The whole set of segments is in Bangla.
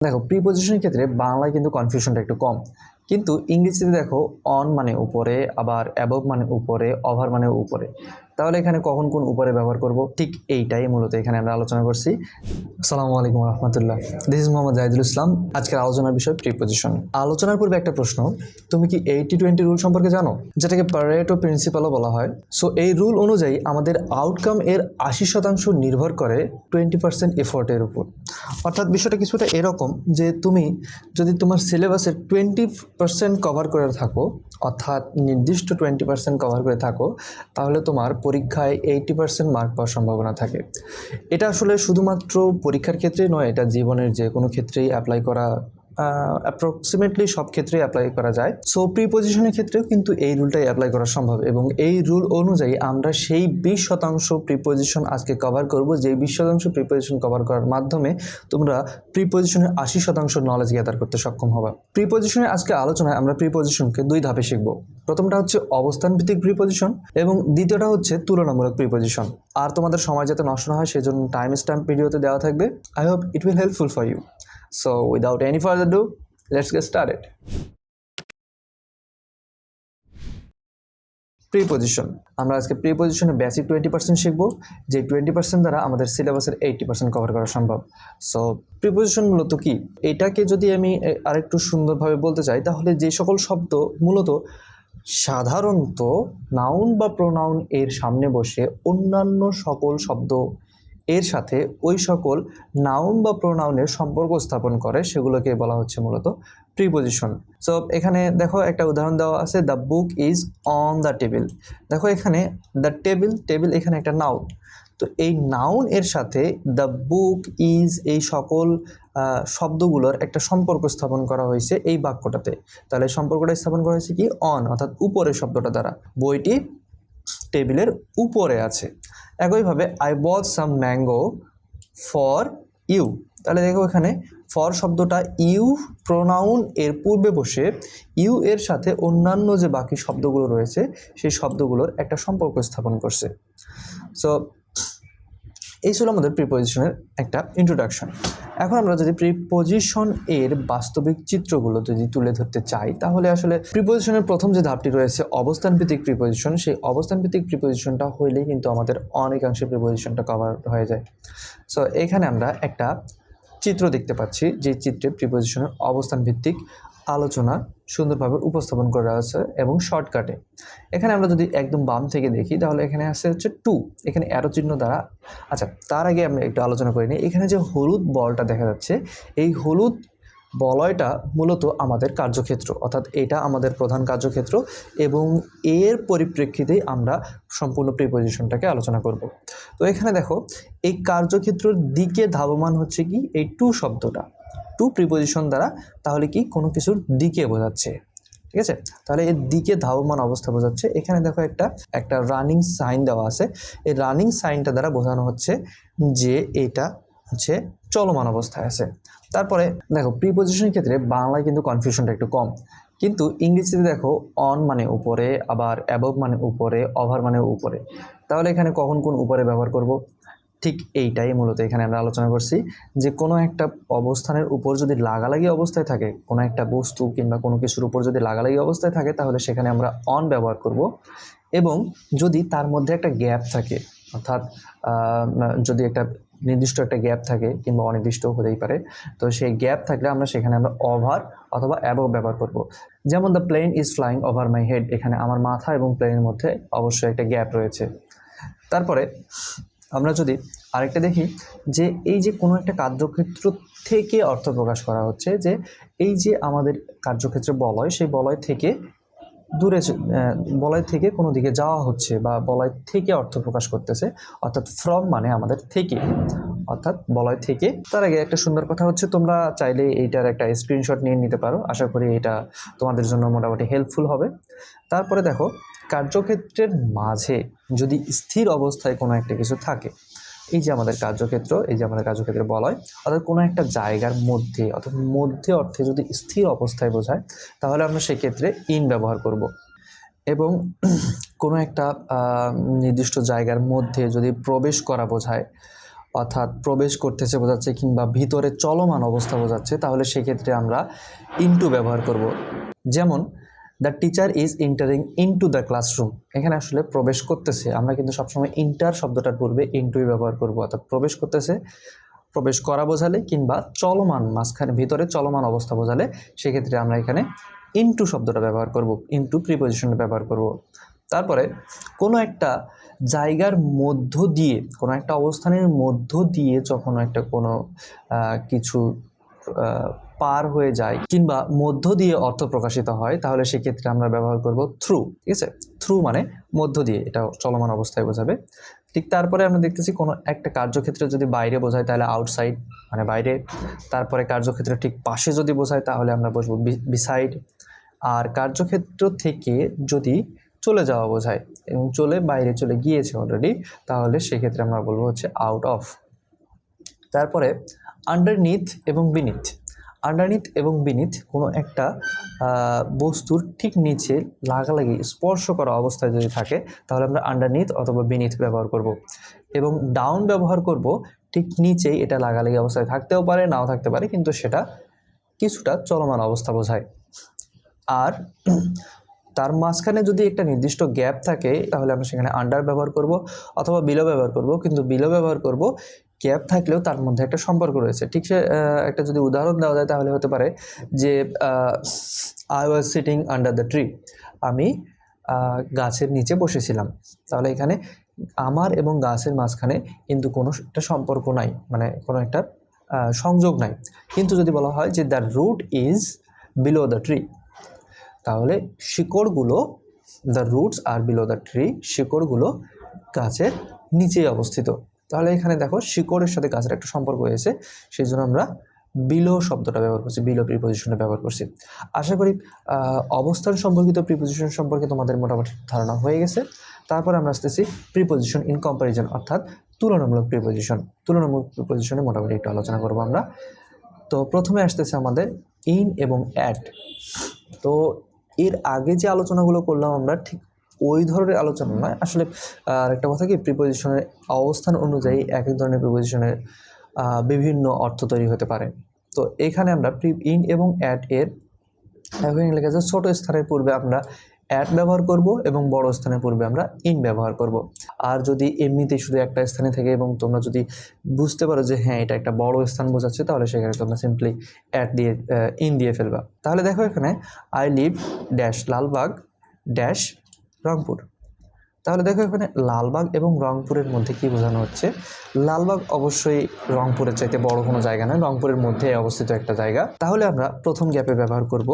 দেখো প্রিপজিশনের ক্ষেত্রে বাংলায় কিন্তু কনফিউশনটা একটু কম, কিন্তু ইংরেজিতে দেখো অন মানে উপরে, আবার অ্যাবভ মানে উপরে, ওভার মানে উপরে। তাহলে এখানে কখন কোন উপরে ব্যবহার করব, ঠিক এইটাই মূলত এখানে আমরা আলোচনা করছি। আসসালামু আলাইকুম রহমতুল্লাহ, দিস ইজ মোহাম্মদ জাহিদুল ইসলাম। আজকের আলোচনার বিষয় প্রিপজিশন। আলোচনার পূর্বে একটা প্রশ্ন, তুমি কি 80-20 রুল সম্পর্কে জানো, যেটাকে প্যারেটো প্রিন্সিপালও বলা হয়? সো এই রুল অনুযায়ী আমাদের আউটকাম এর 80% নির্ভর করে 20% এফোর্টের উপর। অর্থাৎ বিষয়টা কিছুটা এরকম যে তুমি যদি তোমার সিলেবাসের 20% কভার করে থাকো, অর্থাৎ নির্দিষ্ট 20% কভার করে থাকো, তাহলে তোমার পরীক্ষায় 80% মার্ক পাওয়ার সম্ভাবনা থাকে। এটা আসলে শুধুমাত্র পরীক্ষার ক্ষেত্রে নয়, এটা জীবনের যে কোনো ক্ষেত্রেই অ্যাপ্লাই করা, অ্যাপ্রক্সিমেটলি সব ক্ষেত্রেই অ্যাপ্লাই করা যায়। সো প্রিপজিশনের ক্ষেত্রেও কিন্তু এই রুলটাই অ্যাপ্লাই করা সম্ভব, এবং এই রুল অনুযায়ী আমরা সেই 20% প্রিপজিশন আজকে কভার করব, যেই 20% প্রিপজিশন কভার করার মাধ্যমে তোমরা প্রিপজিশনের 80% নলেজ গ্যাদার করতে সক্ষম হবা। প্রিপজিশনের আজকে আলোচনায় আমরা প্রিপজিশনকে 2 ধাপে শিখব। প্রথমটা হচ্ছে অবস্থান ভিত্তিক প্রিপজিশন এবং দ্বিতীয়টা হচ্ছে তুলনামূলক প্রিপজিশন। আর তোমাদের সময় যাতে নষ্ট না হয় সেজন্য টাইম স্ট্যাম্প ভিডিওতে দেওয়া থাকবে। I hope it will helpful for you. So without any further ado, let's get started. Preposition. আমরা আজকে প্রিপজিশনের বেসিক 20% শিখব, যে 20% দ্বারা আমাদের সিলেবাসের 80% কভার করা সম্ভব। সো প্রিপজিশন মূলত কি, এটাকে যদি আমি আরেকটু সুন্দরভাবে বলতে চাই, তাহলে যে সকল শব্দ মূলত সাধারণত নাউন বা প্রোনাউন এর সামনে বসে অন্যান্য সকল শব্দ এর সাথে ওই সকল নাউন বা প্রোনাউনের সম্পর্ক স্থাপন করে, সেগুলোকে বলা হচ্ছে মূলত প্রিপজিশন। সো এখানে দেখো একটা উদাহরণ দেওয়া আছে, the book is on the table. দেখো এখানে দ্য টেবিল এখানে একটা নাউন, তো এই নাউন এর সাথে দ্য বুক ইজ এই সকল শব্দগুলোর একটা সম্পর্ক স্থাপন করা হয়েছে এই বাক্যটাতে। তাহলে সম্পর্কটা স্থাপন করা হয়েছে কি, অন, অর্থাৎ উপরের শব্দটা দ্বারা। বইটি টেবিলের উপরে আছে। একইভাবে I bought some mango for you. তাহলে দেখো এখানে ফর শব্দটা ইউ প্রোনাউন এর পূর্বে বসে ইউ এর সাথে অন্যান্য যে বাকি শব্দগুলো রয়েছে সেই শব্দগুলোর একটা সম্পর্ক স্থাপন করছে। সো এই ছিল আমাদের প্রিপজিশনের একটা ইন্ট্রোডাকশন। এখন আমরা যদি প্রিপজিশন এর বাস্তবিক চিত্রগুলো যদি তুলে ধরতে চাই, তাহলে আসলে প্রিপজিশনের প্রথম যে ধাপটি রয়েছে অবস্থান ভিত্তিক প্রিপজিশন, সেই অবস্থান ভিত্তিক প্রিপজিশনটা হইলেই কিন্তু আমাদের অনেকাংশে প্রিপজিশনটা কভার হয়ে যায়। সো এখানে আমরা একটা চিত্র দেখতে পাচ্ছি, যে চিত্রে প্রিপজিশনের অবস্থান ভিত্তিক আলোচনা সুন্দরভাবে উপস্থাপন করা আছে এবং শর্টকাটে। এখানে আমরা যদি একদম বাম থেকে দেখি, তাহলে এখানে আছে হচ্ছে টু, এখানে অ্যারো চিহ্ন দ্বারা। আচ্ছা, তার আগে আমরা একটু আলোচনা করি নিই। এখানে যে হলুদ বলটা দেখা যাচ্ছে, এই হলুদ বলয়টা মূলত আমাদের কার্যক্ষেত্র, অর্থাৎ এটা আমাদের প্রধান কার্যক্ষেত্র, এবং এর পরিপ্রেক্ষিতেই আমরা সম্পূর্ণ প্রিপজিশনটাকে আলোচনা করব। তো এখানে দেখো এই কার্যক্ষেত্রের দিকে ধাবমান হচ্ছে কি এই টু শব্দটা, টু প্রিপজিশন দ্বারা। তাহলে কি কোনো কিছুর দিকে বোঝাচ্ছে, ঠিক আছে? তাহলে এর দিকে ধাবমান অবস্থা বোঝাচ্ছে। এখানে দেখো একটা রানিং সাইন দেওয়া আছে, এই রানিং সাইনটা দ্বারা বোঝানো হচ্ছে যে এটা হচ্ছে চলমান অবস্থায় আছে। তারপরে দেখো প্রিপজিশনের ক্ষেত্রে বাংলায় কিন্তু কনফিউশনটা একটু কম, কিন্তু ইংরেজিতে দেখো অন মানে উপরে, আবার অ্যাবভ মানে উপরে, ওভার মানে উপরে। তাহলে এখানে কখন কোন উপরে ব্যবহার করব, ঠিক এইটাই মূলত এখানে আমরা আলোচনা করছি, যে কোনো একটা অবস্থানের উপর যদি লাগালাগি অবস্থায় থাকে, কোনো একটা বস্তু কিংবা কোনো কিছুর উপর যদি লাগালাগি অবস্থায় থাকে, তাহলে সেখানে আমরা অন ব্যবহার করব। এবং যদি তার মধ্যে একটা গ্যাপ থাকে, অর্থাৎ যদি একটা নির্দিষ্ট একটা গ্যাপ থাকে কিংবা অনির্দিষ্ট হতেই পারে, তো সেই গ্যাপ থাকলে আমরা সেখানে আমরা ওভার অথবা অ্যাবভ ব্যবহার করব। যেমন the plane is flying over my head, এখানে আমার মাথা এবং প্লেনের মধ্যে অবশ্যই একটা গ্যাপ রয়েছে। তারপরে আমরা যদি আরেকটা দেখি, যে এই যে কোনো একটা কার্যক্ষেত্র থেকে অর্থ প্রকাশ করা হচ্ছে, যে এই যে আমাদের কার্যক্ষেত্রে বলয়, সেই বলয় থেকে দূরে, বলয় থেকে কোনো দিকে যাওয়া হচ্ছে বা বলয় থেকে অর্থ প্রকাশ করতেছে, অর্থাৎ ফ্রম মানে আমাদের থেকে, অর্থাৎ বলয় থেকে। তার আগে একটা সুন্দর কথা হচ্ছে, তোমরা চাইলে এইটার একটা স্ক্রিনশট নিয়ে নিতে পারো, আশা করি এটা তোমাদের জন্য মোটামুটি হেল্পফুল হবে। তারপরে দেখো কার্যক্ষেত্রের মাঝে যদি স্থির অবস্থায় কোনো একটা কিছু থাকে, এই যে আমাদের কার্যক্ষেত্র, এই যে আমাদের কার্যক্ষেত্রে বলয়, অর্থাৎ কোনো একটা জায়গার মধ্যে, অর্থাৎ মধ্যে অর্থে যদি স্থির অবস্থায় বোঝায়, তাহলে আমরা সেক্ষেত্রে ইন ব্যবহার করব। এবং কোনো একটা নির্দিষ্ট জায়গার মধ্যে যদি প্রবেশ করা বোঝায়, অর্থাৎ প্রবেশ করতেছে বোঝাচ্ছে কিংবা ভিতরে চলমান অবস্থা বোঝাচ্ছে, তাহলে সেক্ষেত্রে আমরা ইনটু ব্যবহার করব। যেমন the teacher is entering into the classroom, এখানে আসলে প্রবেশ করতেছে, আমরা কিন্তু সবসময় ইন্টার শব্দটার পূর্বে ইনটুই ব্যবহার করব, অর্থাৎ প্রবেশ করতেছে, প্রবেশ করা বোঝালে কিংবা চলমান মাঝখানে ভিতরে চলমান অবস্থা বোঝালে সেক্ষেত্রে আমরা এখানে ইনটু শব্দটা ব্যবহার করব, ইনটু প্রিপজিশন ব্যবহার করব। তারপরে কোনো একটা জায়গার মধ্য দিয়ে, কোনো একটা অবস্থানের মধ্য দিয়ে যখন একটা কোনো কিছু পার হয়ে যায় কিংবা মধ্য দিয়ে অর্থ প্রকাশিত হয়, তাহলে সেক্ষেত্রে আমরা ব্যবহার করব থ্রু। ঠিক আছে, থ্রু মানে মধ্য দিয়ে, এটা চলমান অবস্থায় বোঝাবে। ঠিক তারপরে আমরা দেখতেছি কোনো একটা কার্যক্ষেত্রে যদি বাইরে বোঝায় তাহলে আউটসাইড মানে বাইরে, তারপরে কার্যক্ষেত্রে ঠিক পাশে যদি বোঝায় তাহলে আমরা বসবো বিসাইড, আর কার্যক্ষেত্র থেকে যদি চলে যাওয়া বোঝায় এবং বাইরে চলে গিয়েছে অলরেডি, তাহলে সেক্ষেত্রে আমরা বলবো হচ্ছে আউট অফ। তারপরে আন্ডারনিথ এবং বিনিথ, আন্ডারনিথ এবং বিনিথ কোনো একটা বস্তুর ঠিক নিচে লাগালাগি স্পর্শ করা অবস্থায় যদি থাকে তাহলে আমরা আন্ডারনিথ অথবা বিনিথ ব্যবহার করব। এবং ডাউন ব্যবহার করব ঠিক নিচেই, এটা লাগালাগি অবস্থায় থাকতেও পারে নাও থাকতে পারে, কিন্তু সেটা কিছুটা চলমান অবস্থা বোঝায়। আর তার মাঝখানে যদি একটা নির্দিষ্ট গ্যাপ থাকে তাহলে আমরা সেখানে আন্ডার ব্যবহার করব অথবা বিলো ব্যবহার করব, কিন্তু বিলো ব্যবহার করব গ্যাপ থাকলেও তার মধ্যে একটা সম্পর্ক রয়েছে। ঠিক সে একটা যদি উদাহরণ দেওয়া যায় তাহলে হতে পারে যে I was sitting under the tree, আমি গাছের নিচে বসেছিলাম, তাহলে এখানে আমার এবং গাছের মাঝখানে কিন্তু কোনো একটা সম্পর্ক নাই, মানে কোনো একটা সংযোগ নাই। কিন্তু যদি বলা হয় যে the root is below the tree, তাহলে শিকড়গুলো, the roots are below the tree, শিকড়গুলো গাছের নিচেই অবস্থিত। তাহলে এখানে দেখো শিকড়ের সাথে গাছের একটা সম্পর্ক হয়েছে, সেই জন্য আমরা বিলো শব্দটা ব্যবহার করছি, বিলো প্রিপজিশনটা ব্যবহার করছি। আশা করি অবস্থান সম্পর্কিত প্রিপজিশন সম্পর্কে তোমাদের মোটামুটি ধারণা হয়ে গেছে। তারপর আমরা আসতেছি প্রিপজিশন ইন কম্প্যারিজন, অর্থাৎ তুলনামূলক প্রিপজিশন। তুলনামূলক প্রিপজিশনে মোটামুটি একটু আলোচনা করবো আমরা। তো প্রথমে আসতেছে আমাদের ইন এবং অ্যাট। তো এর আগে যে আলোচনাগুলো করলাম আমরা ঠিক ওই ধরনের আলোচনা নয় আসলে। আর একটা কথা কি, প্রিপজিশনের অবস্থান অনুযায়ী এক এক ধরনের প্রিপজিশনের বিভিন্ন অর্থ তৈরি হতে পারে। তো এখানে আমরা ইন এবং অ্যাট এর এখানে লেখা আছে ছোট স্থানের পূর্বে আমরা অ্যাট ব্যবহার করব এবং বড় স্থানের পূর্বে আমরা ইন ব্যবহার করব। আর যদি এমনিতেই শুধু একটা স্থানে থাকে এবং তোমরা যদি বুঝতে পারো যে হ্যাঁ এটা একটা বড় স্থান বোঝাচ্ছে, তাহলে সেখানে তোমরা সিম্পলি অ্যাট দিয়ে ইন দিয়ে ফেলবা। তাহলে দেখো এখানে I live dash Lalbagh dash Rangpur. তাহলে দেখো এখানে লালবাগ এবং রংপুরের মধ্যে কি বোঝানো হচ্ছে? লালবাগ অবশ্যই রংপুরের চাইতে বড় কোনো জায়গা নয়, রংপুরের মধ্যে অবস্থিত একটা জায়গা। তাহলে আমরা প্রথম গ্যাপে ব্যবহার করব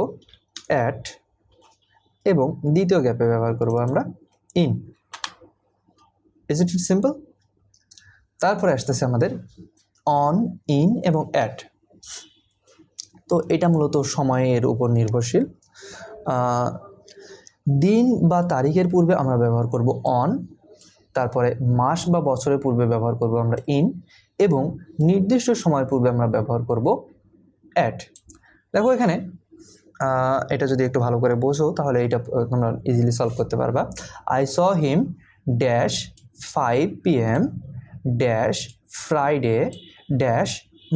অ্যাট এবং দ্বিতীয় গ্যাপে ব্যবহার করব আমরা ইন। Is it simple? তারপরে আসতেছে আমাদের অন, ইন এবং অ্যাট। তো এটা মূলত সময়ের উপর নির্ভরশীল। দিন বা তারিখের পূর্বে আমরা ব্যবহার করব অন, তারপরে মাস বা বছরের পূর্বে ব্যবহার করব আমরা ইন, এবং নির্দিষ্ট সময়ের পূর্বে আমরা ব্যবহার করব অ্যাট। দেখো এখানে এটা যদি একটু ভালো করে বোঝো তাহলে এটা তোমরা ইজিলি সলভ করতে পারবা। I saw him dash 5 PM dash Friday dash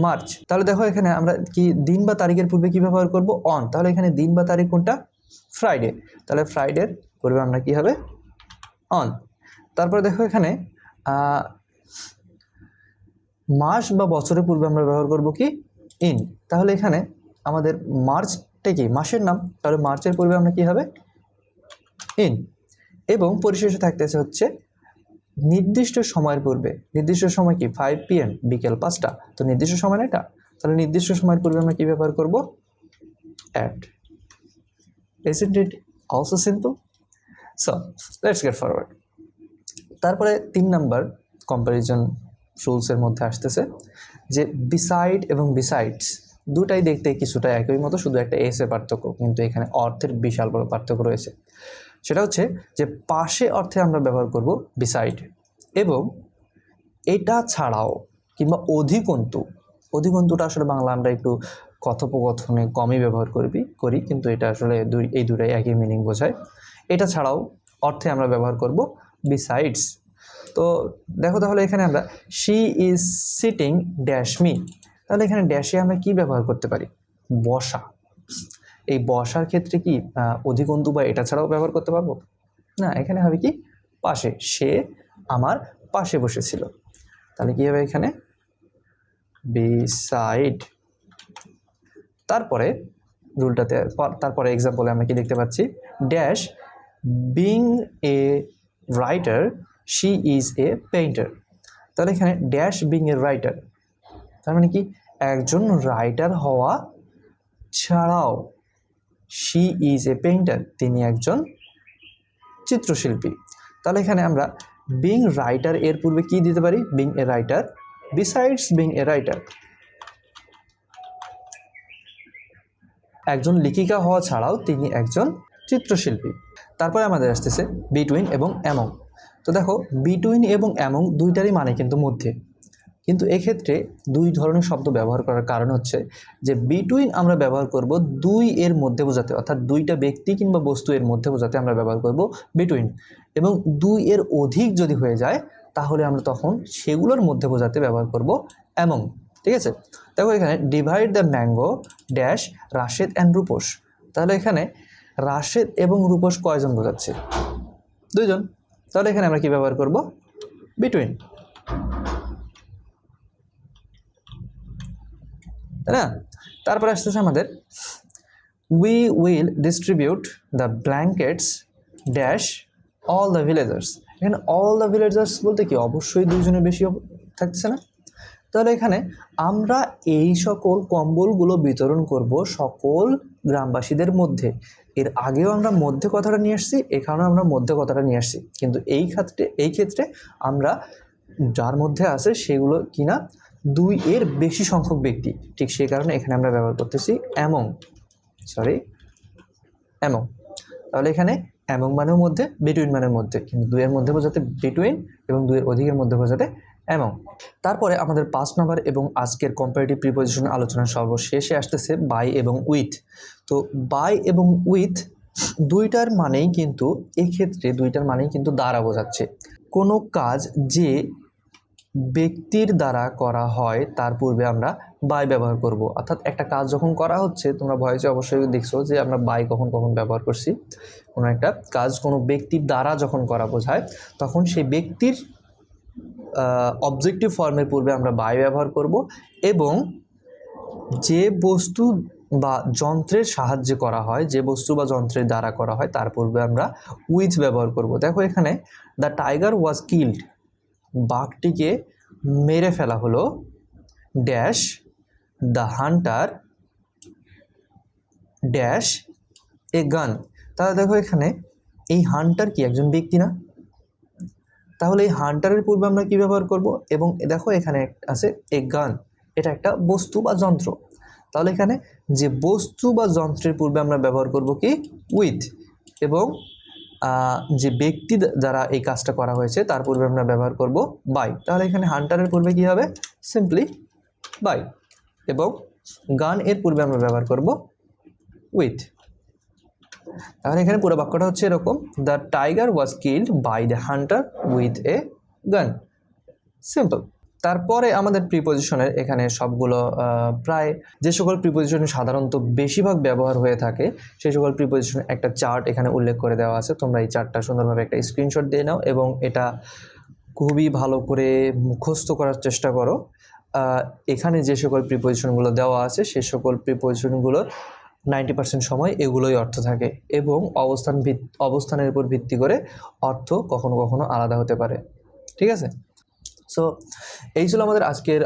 March. তাহলে দেখো এখানে আমরা কি দিন বা তারিখের পূর্বে কি ব্যবহার করব? অন। তাহলে এখানে দিন বা তারিখ কোনটা? ফ্রাইডে। তাহলে ফ্রাইডের পূর্বে আমরা কি হবে? অন। তারপরে দেখো এখানে মাস বা বছরের পূর্বে আমরা ব্যবহার করব কি? ইন। তাহলে এখানে আমাদের মার্চটা কি মাসের নাম, তাহলে মার্চের পূর্বে আমরা কি হবে? ইন। এবং পরিশেষে থাকতেছে হচ্ছে নির্দিষ্ট সময়ের পূর্বে। নির্দিষ্ট সময় কি? 5 PM বিকেল 5টা। তো নির্দিষ্ট সময় না এটা, তাহলে নির্দিষ্ট সময়ের পূর্বে আমরা কি ব্যবহার করব? At. Isn't it also simple? So let's get forward. তারপরে 3 নাম্বার কম্প্যারিজন রুলসের মধ্যে আসতেছে যে বিসাইড এবং বিসাইডস দুটাই দেখতে কিছুটা একই মতো, শুধু একটা এস এর পার্থক্য, কিন্তু এখানে অর্থের বিশাল বড় পার্থক্য রয়েছে। সেটা হচ্ছে যে পাশে অর্থে আমরা ব্যবহার করব বিসাইড, এবং এটা ছাড়াও কিংবা অধিকন্তু। অধিকন্তুটা আসলে বাংলা আমরা একটু কথোপকথনে কমই ব্যবহার করি, কিন্তু এটা আসলে এই দুটাই একই মিনিং বোঝায়। এটা ছাড়াও অর্থে আমরা ব্যবহার করব বিসাইডস। তো দেখো তাহলে এখানে আমরা she is sitting dash me, তাহলে এখানে ড্যাশে আমরা কি ব্যবহার করতে পারি? বসা। এই বসার ক্ষেত্রে কি অধিকন্তু বা এটা ছাড়াও ব্যবহার করতে পারবো না, এখানে হবে কি পাশে, সে আমার পাশে বসেছিল, তাহলে কি হবে এখানে বিসাইড। তারপরে রুলটাতে তারপরে এক্সাম্পলে আমরা কি দেখতে পাচ্ছি, dash being a writer she is a painter, তাহলে এখানে ড্যাশ বিং এ রাইটার, তার মানে কি একজন রাইটার হওয়া ছাড়াও শি ইজ এ পেইন্টার, তিনি একজন চিত্রশিল্পী। তাহলে এখানে আমরা বিং রাইটার এর পূর্বে কি দিতে পারি, being a writer, besides being a writer, একজন লেখিকা হওয়া ছাড়াও তিনি একজন চিত্রশিল্পী। তারপরে আমাদের আসতেছে বিটুইন এবং অ্যামং। তো দেখো বিটুইন এবং অ্যামং দুইটারই মানে কিন্তু মধ্যে, কিন্তু এক্ষেত্রে দুই ধরনের শব্দ ব্যবহার করার কারণ হচ্ছে যে বিটুইন আমরা ব্যবহার করব দুই এর মধ্যে বোঝাতে, অর্থাৎ দুইটা ব্যক্তি কিংবা বস্তু এর মধ্যে বোঝাতে আমরা ব্যবহার করব বিটুইন, এবং দুই এর অধিক যদি হয়ে যায় তাহলে আমরা তখন সেগুলোর মধ্যে বোঝাতে ব্যবহার করব অ্যামং। ঠিক আছে, দেখো এখানে divide the mango dash Rashed and রূপস, তাহলে এখানে রাশেদ এবং রূপস কয়জন বোঝাচ্ছে? দুইজন, তাহলে এখানে আমরা কি ব্যবহার করব বিটুইন, তাই না? তারপরে আসতেছে আমাদের we will distribute the blankets dash all the villagers, এখানে অল দ্য ভিলেজার্স বলতে কি অবশ্যই দুইজনের বেশি থাকছে না, তাহলে এখানে আমরা এই সকল কম্বলগুলো বিতরণ করব সকল গ্রামবাসীদের মধ্যে। এর আগেও আমরা মধ্যে কথাটা নিয়ে আসছি, এখানেও আমরা মধ্যে কথাটা নিয়ে আসছি, কিন্তু এই ক্ষেত্রে আমরা যার মধ্যে আছে সেগুলো কিনা দুই এর বেশি সংখ্যক ব্যক্তি, ঠিক সেই কারণে এখানে আমরা ব্যবহার করতেছি অ্যামং, অ্যামং। তাহলে এখানে অ্যামং মানের মধ্যে, বিটুইন মানের মধ্যে, কিন্তু দুইয়ের মধ্যে বোঝাতে বিটুইন এবং দুইয়ের অধিকের মধ্যে বোঝাতে অ্যামং। তারপরে আমাদের 5 নাম্বার এবং আজকের কম্পারেটিভ প্রিপোজিশন আলোচনার সর্বশেষে আসতেছে বাই এবং উইথ। তো বাই এবং উইথ দুইটার মানেই কিন্তু এক্ষেত্রে দুইটার মানেই কিন্তু দ্বারা বোঝাচ্ছে। কোনো কাজ যে ব্যক্তির দ্বারা করা হয় তার পূর্বে আমরা বাই ব্যবহার করব, অর্থাৎ একটা কাজ যখন করা হচ্ছে, তোমরা ভয়েসে অবশ্যই দেখছো যে আমরা বাই কখন কখন ব্যবহার করছি। কোনো একটা কাজ কোনো ব্যক্তির দ্বারা যখন করা বোঝায় তখন সেই ব্যক্তির অবজেক্টিভ ফর্মের পূর্বে আমরা বাই ব্যবহার করব, এবং যে বস্তু বা যন্ত্রের সাহায্যে করা হয়, যে বস্তু বা যন্ত্রের দ্বারা করা হয় তার পূর্বে আমরা উইথ ব্যবহার করব। দেখো এখানে দ্য টাইগার ওয়াজ কিল্ড, বাঘটিকে মেরে ফেলা হলো, dash the Hunter dash a গান, তাহলে দেখো এখানে এই হান্টার কি একজন ব্যক্তি না, তাহলে এই হান্টারের পূর্বে আমরা কি ব্যবহার করব, এবং দেখো এখানে আছে এ গান, এটা একটা বস্তু বা যন্ত্র, তাহলে এখানে যে বস্তু বা যন্ত্রের পূর্বে আমরা ব্যবহার করব কি উইথ, এবং যে ব্যক্তি দ্বারা এই কাজটা করা হয়েছে তার পূর্বে আমরা ব্যবহার করব বাই, তাহলে এখানে হান্টারের পূর্বে কি হবে সিম্পলি বাই, এবং গান এর পূর্বে আমরা ব্যবহার করব উইথ। তাহলে এখানে পুরো বাক্যটা হচ্ছে এরকম, the tiger was killed by the hunter with a gun, simple. তারপরে আমাদের প্রিপোজিশনের এখানে সবগুলো প্রায় যে সকল প্রিপোজিশনে সাধারণত বেশিরভাগ ব্যবহার হয়ে থাকে সেই সকল প্রিপোজিশনের একটা চার্ট এখানে উল্লেখ করে দেওয়া আছে, তোমরা এই চার্টটা সুন্দরভাবে একটা স্ক্রিনশট দিয়ে নাও এবং এটা খুবই ভালো করে মুখস্থ করার চেষ্টা করো। এখানে যে সকল প্রিপোজিশনগুলো দেওয়া আছে সেই সকল প্রিপোজিশনগুলোর 90% সময় এগুলোই অর্থ থাকে, এবং অবস্থানের উপর ভিত্তি করে অর্থ কখনো কখনো আলাদা হতে পারে। ঠিক আছে, সো এই ছিল আমাদের আজকের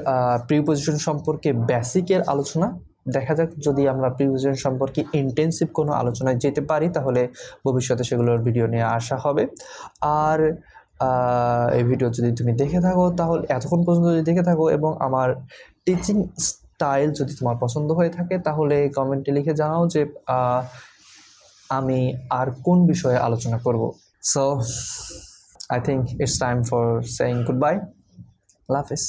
প্রিপোজিশন সম্পর্কে বেসিকের আলোচনা। দেখা যাক যদি আমরা প্রিপোজিশন সম্পর্কে ইন্টেন্সিভ কোনো আলোচনায় যেতে পারি তাহলে ভবিষ্যতে সেগুলোর ভিডিও নিয়ে আসা হবে। আর এই ভিডিও যদি তুমি দেখে থাকো তাহলে এতক্ষণ পর্যন্ত যদি দেখে থাকো এবং আমার টিচিং স্টাইল যদি তোমার পছন্দ হয়ে থাকে তাহলে কমেন্টে লিখে জানাও যে আমি আর কোন বিষয়ে আলোচনা করব। So I think it's time for saying goodbye. Allah Hafiz.